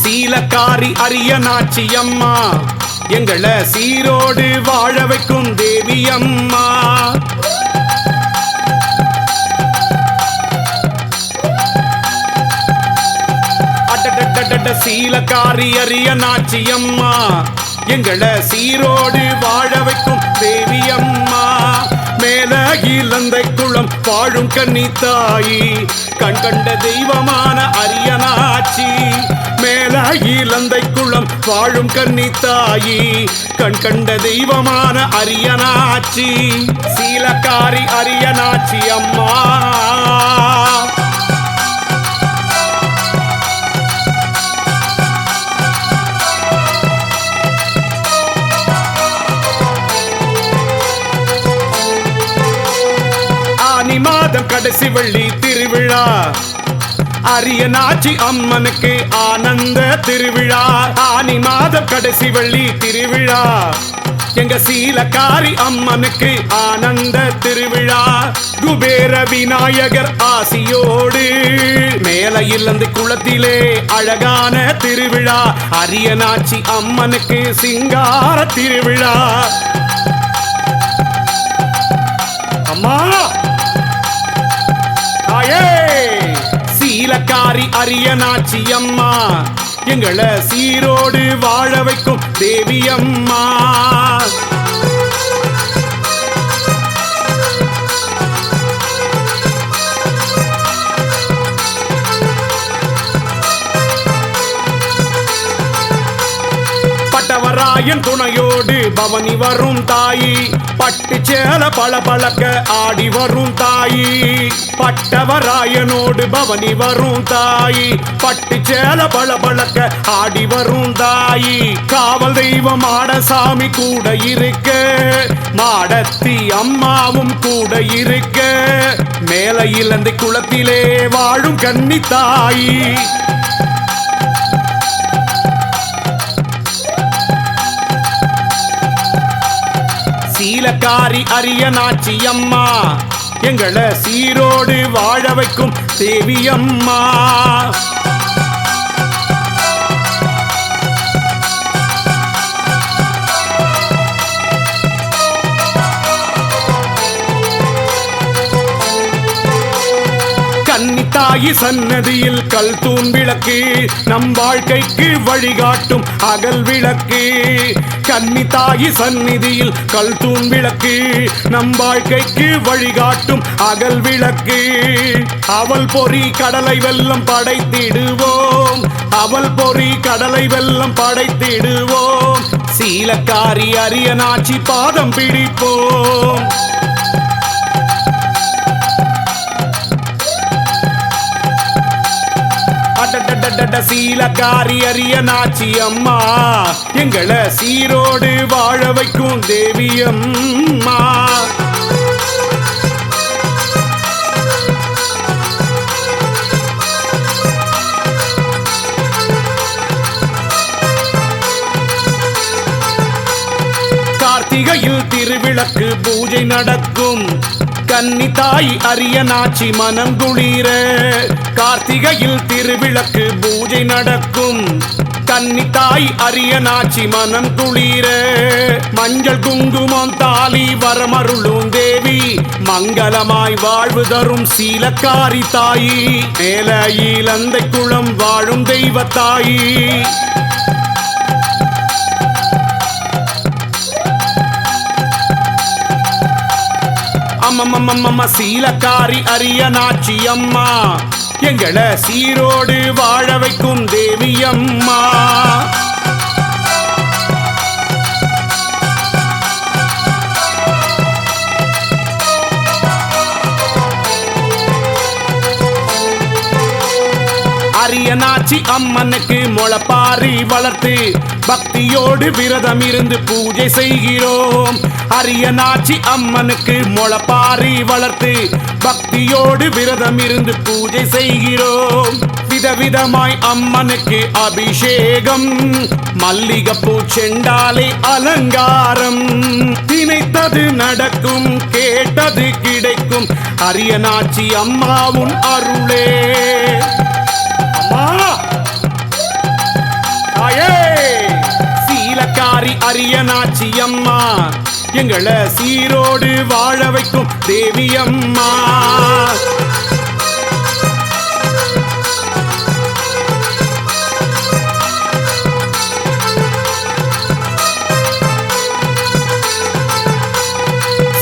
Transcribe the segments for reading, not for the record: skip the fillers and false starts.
சீலக்காரி அரியநாச்சி அம்மா எங்களை சீரோடு வாழ வைக்கும் தேவி அம்மா. அடடடட சீலக்காரி அரியநாச்சி அம்மா எங்களை சீரோடு வாழ வைக்கும் தேவி அம்மா. மேல இலந்தை குளம் வாழும் கன்னி தாயி கண் கண்ட தெய்வமான அரியநாச்சி. மேல இலந்தை குளம் வாழும் கன்னி தாயி கண் கண்ட தெய்வமான அரியநாச்சி. சீலக்காரி அரியநாச்சி அம்மா. ஆனி மாதம் கடைசி வெள்ளி திருவிழா அரியநாச்சி அம்மனுக்கு ஆனந்த திருவிழா. ஆனி மாதம் கடைசி வெள்ளி திருவிழா எங்க சீலக்காரி அம்மனுக்கு ஆனந்த திருவிழா. குபேர விநாயகர் ஆசியோடு மேல இலந்து குளத்திலே அழகான திருவிழா. அரியநாச்சி அம்மனுக்கு சிங்கார திருவிழா. அம்மா தாயே சீலக்காரி அரியநாச்சி அம்மா எங்களை சீரோடு வாழ வைக்கும் தேவி அம்மா. பட்டவராயன் துணையோடு பவனி வரும் தாயி பட்டு சேல பளபளக்க ஆடி வரும் தாயி. பட்டவராயனோடு பவனி வரும் தாயி பட்டு சேல பளபளக்க ஆடி வரும் தாயி. காவல் தெய்வம் மாடசாமி கூட இருக்க மாடத்தி அம்மாவும் கூட இருக்க மேல இலந்தை குளத்திலே வாழும் கன்னி தாயி. சீலக்காரி அரியநாச்சி அம்மா எங்களை சீரோடு வாழ வைக்கும் தேவி அம்மா. கன்னித்தாயி சன்னதியில் கல் தூண் விளக்கு நம் வாழ்க்கைக்கு வழிகாட்டும் அகல் விளக்கு. கன்னித்தாயி சந்நிதியில் கல் தூண் விளக்கு நம் வாழ்க்கைக்கு வழிகாட்டும் அகல் விளக்கு. அவள் பொறி கடலை வெல்லம் படைத்திடுவோம் அவள் பொறி கடலை வெல்லம் படைத்திடுவோம். சீலக்காரி அரியநாச்சி பாதம் பிடிப்போம். சீலக்காரி அரியநாச்சி அம்மா எங்களை சீரோடு வாழ வைக்கும் தேவி அம்மா. கார்த்திகையில் திருவிளக்கு பூஜை நடக்கும் கன்னித்தாய் அரியநாச்சி மனம் குளிர. கார்த்திகையில் திருவிளக்கு பூஜை நடக்கும் கன்னித்தாய் அரியநாச்சி மனம் குளிர. மஞ்சள் குங்குமம் தாலி வரமருளும் தேவி மங்களமாய் வாழ்வு தரும் சீலக்காரி தாயி. மேல இலந்தை குளம் வாழும் தெய்வ தாயி. அம்மம்மம்மம்ம சீலக்காரி அரியநாச்சி அம்மா எங்களை சீரோடு வாழ வைக்கும் தேவி அம்மா. அரியனாச்சி அம்மனுக்கு முளைப்பாரி வளர்த்து பக்தியோடு விரதம் இருந்து பூஜை செய்கிறோம். அரியனாச்சி அம்மனுக்கு முளைப்பாரி வளர்த்து பக்தியோடு விரதம் இருந்து பூஜை செய்கிறோம். விதவிதமாய் அம்மனுக்கு அபிஷேகம், மல்லிகைப்பூ செண்டாலே அலங்காரம். நினைத்தது நடக்கும், கேட்டது கிடைக்கும், அரியனாச்சி அம்மாவும் அருளே. அம்மா தாயே, சீலக்காரி அரியனாச்சி அம்மா, எங்களை சீரோடு வாழ வைக்கும் தேவி அம்மா.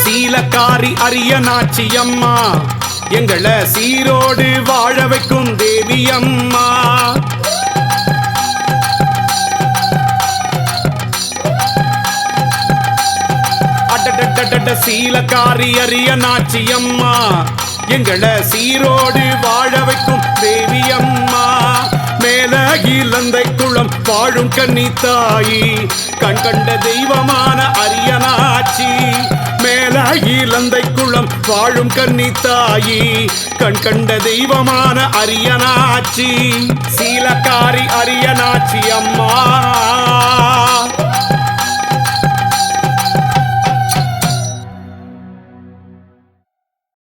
சீலக்காரி அரியனாச்சி அம்மா, எங்களை சீரோடு வாழ வைக்கும் தேவி அம்மா. அடடடட சீலக்காரி அரியனாச்சி அம்மா, எங்களை சீரோடு வாழ வைக்கும் தேவி அம்மா. மேல இலந்தை குளம் வாழும் கன்னி தாயி, கண் கண்ட தெய்வமான அரியனாச்சி. மேல இலந்தை குளம் வாழும் கன்னி தாயி, கண் கண்ட தெய்வமான அரியனாச்சி. சீலக்காரி அரியனாச்சி அம்மா.